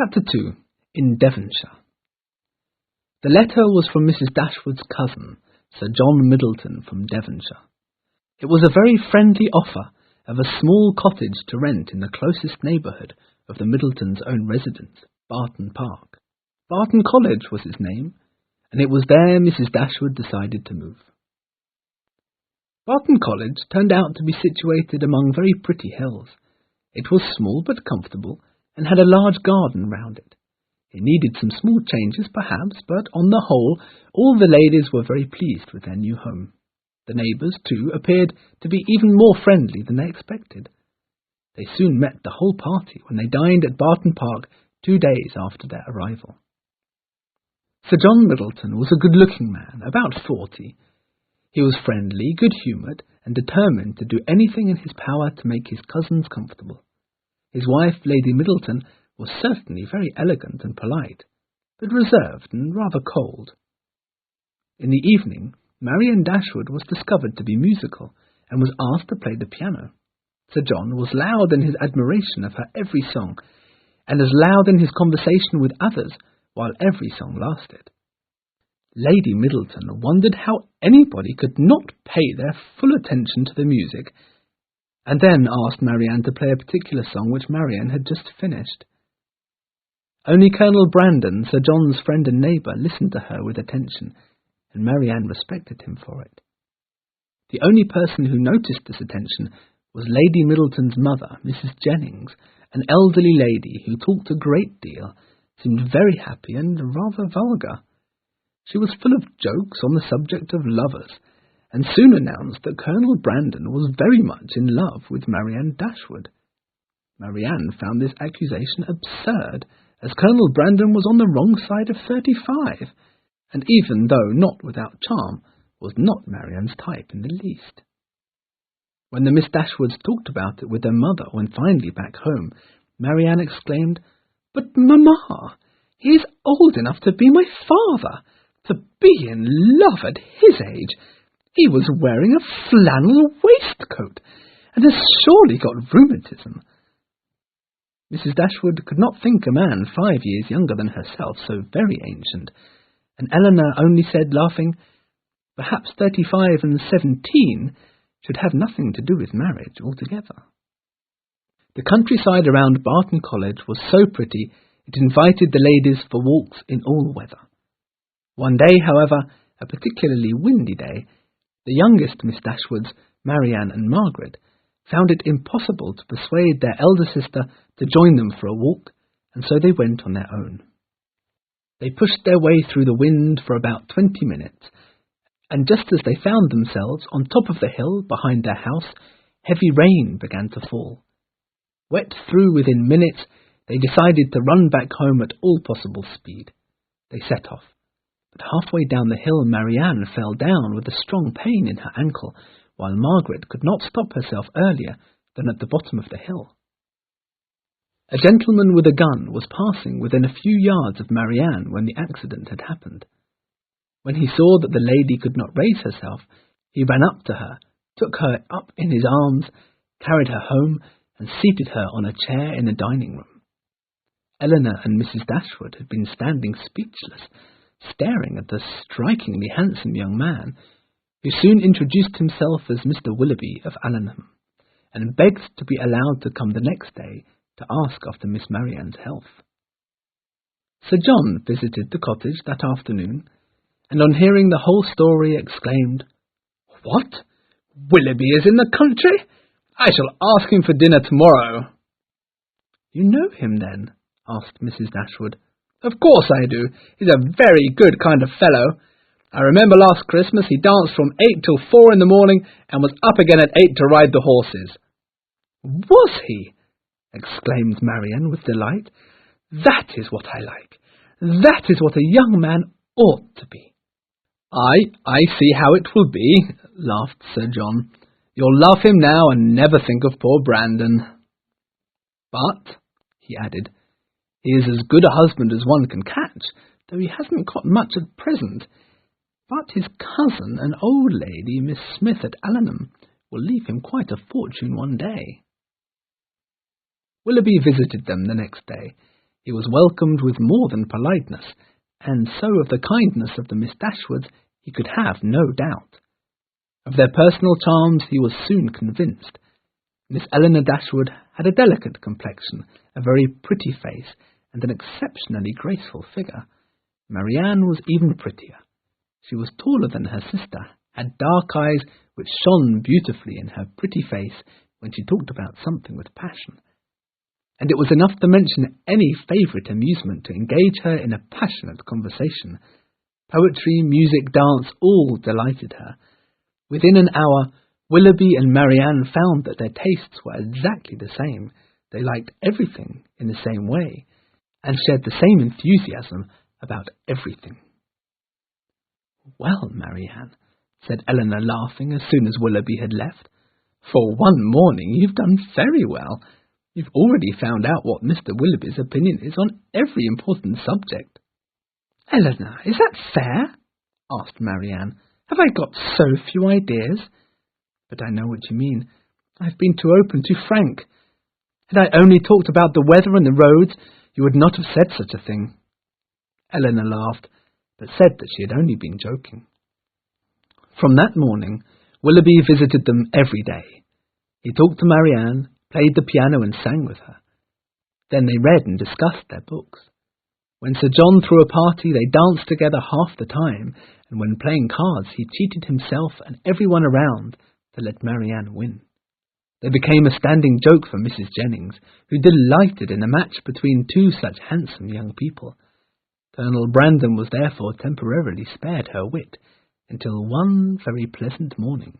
Chapter 2. In Devonshire. The letter was from Mrs. Dashwood's cousin, Sir John Middleton from Devonshire. It was a very friendly offer of a small cottage to rent in the closest neighbourhood of the Middletons' own residence, Barton Park. Barton College was its name, and it was there Mrs. Dashwood decided to move. Barton College turned out to be situated among very pretty hills. It was small but comfortable, and had a large garden round it. It needed some small changes, perhaps, but on the whole, all the ladies were very pleased with their new home. The neighbours, too, appeared to be even more friendly than they expected. They soon met the whole party when they dined at Barton Park 2 days after their arrival. Sir John Middleton was a good-looking man, about 40. He was friendly, good-humoured, and determined to do anything in his power to make his cousins comfortable. His wife, Lady Middleton, was certainly very elegant and polite, but reserved and rather cold. In the evening, Marianne Dashwood was discovered to be musical, and was asked to play the piano. Sir John was loud in his admiration of her every song, and as loud in his conversation with others while every song lasted. Lady Middleton wondered how anybody could not pay their full attention to the music, and then asked Marianne to play a particular song which Marianne had just finished. Only Colonel Brandon, Sir John's friend and neighbour, listened to her with attention, and Marianne respected him for it. The only person who noticed this attention was Lady Middleton's mother, Mrs. Jennings, an elderly lady who talked a great deal, seemed very happy and rather vulgar. She was full of jokes on the subject of lovers, and soon announced that Colonel Brandon was very much in love with Marianne Dashwood. Marianne found this accusation absurd, as Colonel Brandon was on the wrong side of 35, and even though not without charm, was not Marianne's type in the least. When the Miss Dashwoods talked about it with their mother when finally back home, Marianne exclaimed, "But, Mamma, he is old enough to be my father. To be in love at his age! He was wearing a flannel waistcoat, and has surely got rheumatism." Mrs. Dashwood could not think a man 5 years younger than herself so very ancient, and Eleanor only said, laughing, "Perhaps 35 and 17 should have nothing to do with marriage altogether." The countryside around Barton College was so pretty it invited the ladies for walks in all weather. One day, however, a particularly windy day, the youngest Miss Dashwoods, Marianne and Margaret, found it impossible to persuade their elder sister to join them for a walk, and so they went on their own. They pushed their way through the wind for about 20 minutes, and just as they found themselves on top of the hill behind their house, heavy rain began to fall. Wet through within minutes, they decided to run back home at all possible speed. They set off, but halfway down the hill Marianne fell down with a strong pain in her ankle, while Margaret could not stop herself earlier than at the bottom of the hill. A gentleman with a gun was passing within a few yards of Marianne when the accident had happened. When he saw that the lady could not raise herself, he ran up to her, took her up in his arms, carried her home, and seated her on a chair in the dining room. Eleanor and Mrs. Dashwood had been standing speechless, staring at the strikingly handsome young man, who soon introduced himself as Mr. Willoughby of Allenham, and begged to be allowed to come the next day to ask after Miss Marianne's health. Sir John visited the cottage that afternoon, and on hearing the whole story exclaimed, "What? Willoughby is in the country? I shall ask him for dinner tomorrow." "You know him, then?" asked Mrs. Dashwood. "Of course I do. He's a very good kind of fellow. I remember last Christmas he danced from 8 till 4 in the morning, and was up again at 8 to ride the horses." "Was he?" exclaimed Marianne with delight. "That is what I like. That is what a young man ought to be." I see how it will be," laughed Sir John. "You'll love him now and never think of poor Brandon. But," he added, "he is as good a husband as one can catch, though he hasn't got much at present. But his cousin, an old lady, Miss Smith at Allenham, will leave him quite a fortune one day." Willoughby visited them the next day, He was welcomed with more than politeness, and so of the kindness of the Miss Dashwoods he could have no doubt. Of their personal charms he was soon convinced. Miss Eleanor Dashwood had a delicate complexion, a very pretty face, and an exceptionally graceful figure. Marianne was even prettier. She was taller than her sister, had dark eyes which shone beautifully in her pretty face when she talked about something with passion. And it was enough to mention any favourite amusement to engage her in a passionate conversation. Poetry, music, dance, all delighted her. Within an hour, Willoughby and Marianne found that their tastes were exactly the same. They liked everything in the same way, and shared the same enthusiasm about everything. "Well, Marianne," said Eleanor, laughing, as soon as Willoughby had left, "for one morning you've done very well. You've already found out what Mr. Willoughby's opinion is on every important subject." "Eleanor, is that fair?" asked Marianne. "Have I got so few ideas? But I know what you mean. I've been too open, too frank. Had I only talked about the weather and the roads, you would not have said such a thing." Eleanor laughed, but said that she had only been joking. From that morning, Willoughby visited them every day. He talked to Marianne, played the piano and sang with her. Then they read and discussed their books. When Sir John threw a party, they danced together half the time, and when playing cards, he cheated himself and everyone around to let Marianne win. They became a standing joke for Mrs. Jennings, who delighted in a match between two such handsome young people. Colonel Brandon was therefore temporarily spared her wit, until one very pleasant morning.